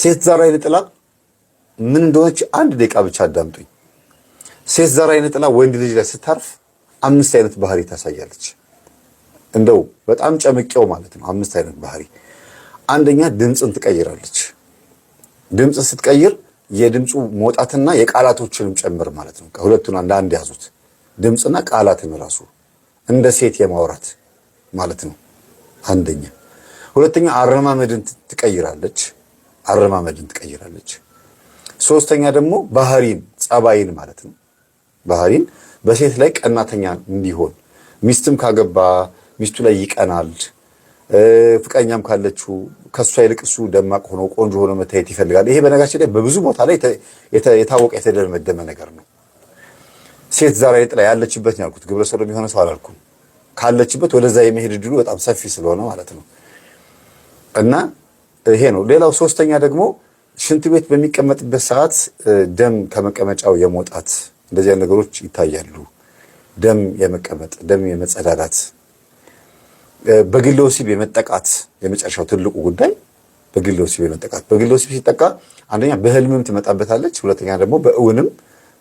ሴት ዘር አይነ ጥላ ምን እንደሆነች አንድ ደቂቃ ብቻ አዳምጡኝ። ሴት ዘር አይነ ጥላ ወንድ ልጅ ላይ ስታርፍ 5 አይነት ባህሪ ታሳያለች። እንደው በጣም ጨምቄው ማለት ነው 5 አይነት ባህሪ። አንደኛ ድምጽን ትቀይራለች። ድምጽ ስትቀይር የድምጹ መውጣትና የቃላቶችንም ጨምር ማለት ነው። ከሁለቱን አንድ ያዙት። ድምጽና ቃላትን ራሱ እንደ ሴት የማውራት ማለት ነው አንደኛ። ሁለተኛ አረማመድን ትቀይራለች። ሶስተኛ ደግሞ ባህሪን ጸባይን ማለት ነው። ባህሪን በሴት ላይ ቀናተኛ እንዲሆን ሚስትም ካገባ ሚስቱ ላይ ይቀናል። ፍቅረኛም ካለችው ከሷ ይልቅ እሱ ደማቅ ሆኖ ቆንጆ ሆኖ መታየት ይፈልጋል። ይሄ በነገራችን ላይ በብዙ ቦታ ላይ የታወቀ የተደመደመ ነገር ነው። ሴት ዘር አይነ ጥላ ያለችበት ነው ያልኩት፣ ግብረ ሰዶም የሆነ ሰው አላልኩም። ካለችበት ወደዛ የመሄድ እድሉ በጣም ሰፊ ስለሆነ ማለት ነው። እና ይሄ ነው። ሌላው ሶስተኛ ደግሞ ሽንት ቤት በሚቀመጥበት ሰዓት ደም ከመቀመጫው የመውጣት እንደዚህ ነገሮች ይታያሉ። ደም የመቀመጥ፣ ደም የመጸዳዳት፣ በግል ወሲብ የመጠቃት የመጨረሻው ትልቁ ጉዳይ በግል ወሲብ የመጠቃት። በግል ወሲብ ሲጠቃ አንደኛ በህልምም ትመጣበታለች፣ ሁለተኛ ደግሞ በእውንም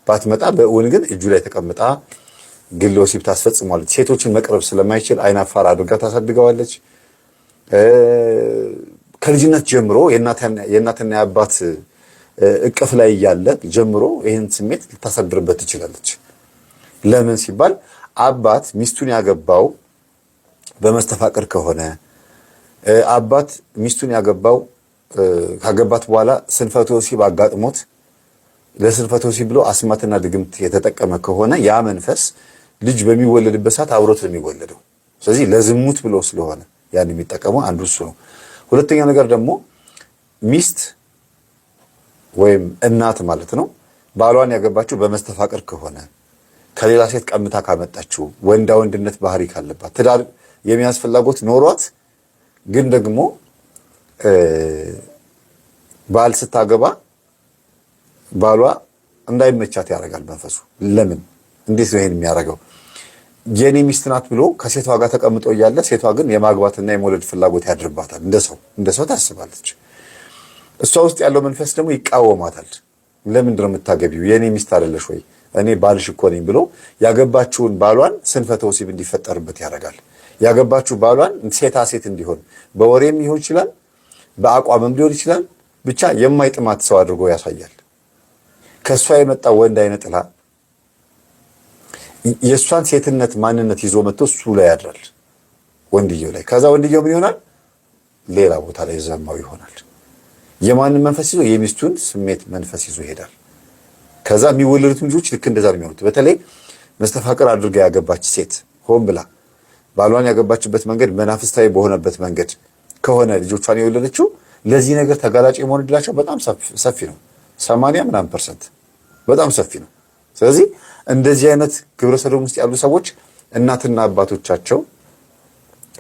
ባትመጣ በእውን ግን እጁ ላይ ተቀምጣ ግል ወሲብ ታስፈጽሟለች። ሴቶችን መቅረብ ስለማይችል አይናፋር አድርጋ ታሳድገዋለች። ከልጅነት ጀምሮ የእናትና የአባት እቅፍ ላይ እያለ ጀምሮ ይህን ስሜት ልታሳድርበት ትችላለች። ለምን ሲባል አባት ሚስቱን ያገባው በመስተፋቅር ከሆነ አባት ሚስቱን ያገባው ካገባት በኋላ ስንፈተ ወሲብ አጋጥሞት ለስንፈተ ወሲብ ብሎ አስማትና ድግምት የተጠቀመ ከሆነ ያ መንፈስ ልጅ በሚወለድበት ሰዓት አብሮት ነው የሚወለደው። ስለዚህ ለዝሙት ብሎ ስለሆነ ያን የሚጠቀመው አንዱ እሱ ነው። ሁለተኛ ነገር ደግሞ ሚስት ወይም እናት ማለት ነው ባሏን ያገባችው በመስተፋቅር ከሆነ ከሌላ ሴት ቀምታ ካመጣችው ወንዳ ወንድነት ባህሪ ካለባት ትዳር የሚያዝ ፍላጎት ኖሯት ግን ደግሞ ባል ስታገባ ባሏ እንዳይመቻት ያደርጋል መንፈሱ። ለምን እንዴት ነው ይሄን የሚያደርገው? የኔ ሚስት ናት ብሎ ከሴቷ ጋር ተቀምጦ እያለ ሴቷ ግን የማግባትና የመውለድ ፍላጎት ያድርባታል። እንደ ሰው ታስባለች። እሷ ውስጥ ያለው መንፈስ ደግሞ ይቃወማታል። ለምንድን ነው የምታገቢው? የኔ ሚስት አይደለሽ ወይ? እኔ ባልሽ እኮ ነኝ ብሎ ያገባችውን ባሏን ስንፈተ ወሲብ እንዲፈጠርበት ያደርጋል። ያገባችው ባሏን ሴታ ሴት እንዲሆን በወሬም ሊሆን ይችላል፣ በአቋምም ሊሆን ይችላል። ብቻ የማይጥማት ሰው አድርጎ ያሳያል። ከሷ የመጣ ወንድ አይነ ጥላ የሷን ሴትነት ማንነት ይዞ መጥቶ እሱ ላይ ያድራል፣ ወንድየው ላይ። ከዛ ወንድየው ምን ይሆናል? ሌላ ቦታ ላይ ዘማው ይሆናል። የማንን መንፈስ ይዞ? የሚስቱን ስሜት መንፈስ ይዞ ይሄዳል። ከዛ የሚወለዱት ልጆች ልክ እንደዛ ነው የሚሆኑት። በተለይ መስተፋቅር አድርጋ ያገባች ሴት ሆን ብላ ባሏን ያገባችበት መንገድ መናፍስታዊ በሆነበት መንገድ ከሆነ ልጆቿን የወለደችው ለዚህ ነገር ተጋላጭ የመሆን ዕድላቸው በጣም ሰፊ ነው። 80% በጣም ሰፊ ነው። ስለዚህ እንደዚህ አይነት ግብረ ሰዶም ውስጥ ያሉ ሰዎች እናትና አባቶቻቸው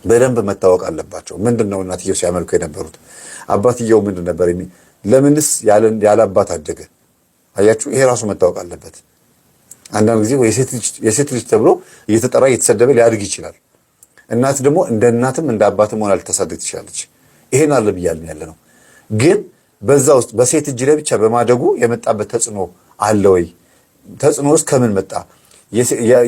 በደንብ መታወቅ አለባቸው። ምንድነው እናትየው ሲያመልኩ የነበሩት? አባትየው ምንድን ነበር? ለምንስ ያለ አባት አደገ? አያችሁ፣ ይሄ ራሱ መታወቅ አለበት። አንዳንድ ጊዜ የሴት ልጅ ተብሎ እየተጠራ እየተሰደበ ሊያድግ ይችላል። እናት ደግሞ እንደ እናትም እንደ አባትም ሆና ልታሳድግ ትችላለች። ይሄን አለ ብያልን ያለ ነው። ግን በዛ ውስጥ በሴት እጅ ላይ ብቻ በማደጉ የመጣበት ተጽዕኖ አለ ወይ? ተጽዕኖ ውስጥ ከምን መጣ?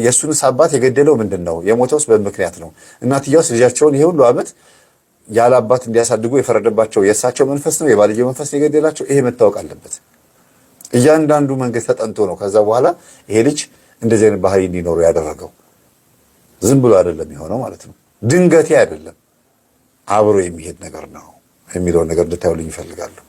የእሱንስ አባት የገደለው ምንድን ነው? የሞተውስ በምክንያት ነው? እናትየውስ ልጃቸውን ይሄ ሁሉ ዓመት ያለ አባት እንዲያሳድጉ የፈረደባቸው የእሳቸው መንፈስ ነው? የባልየው መንፈስ ነው የገደላቸው? ይሄ መታወቅ አለበት። እያንዳንዱ መንገድ ተጠንቶ ነው ከዛ በኋላ ይሄ ልጅ እንደዚህ አይነት ባህሪ እንዲኖሩ ያደረገው። ዝም ብሎ አይደለም የሆነው ማለት ነው። ድንገቴ አይደለም፣ አብሮ የሚሄድ ነገር ነው የሚለውን ነገር እንድታዩልኝ ይፈልጋለሁ።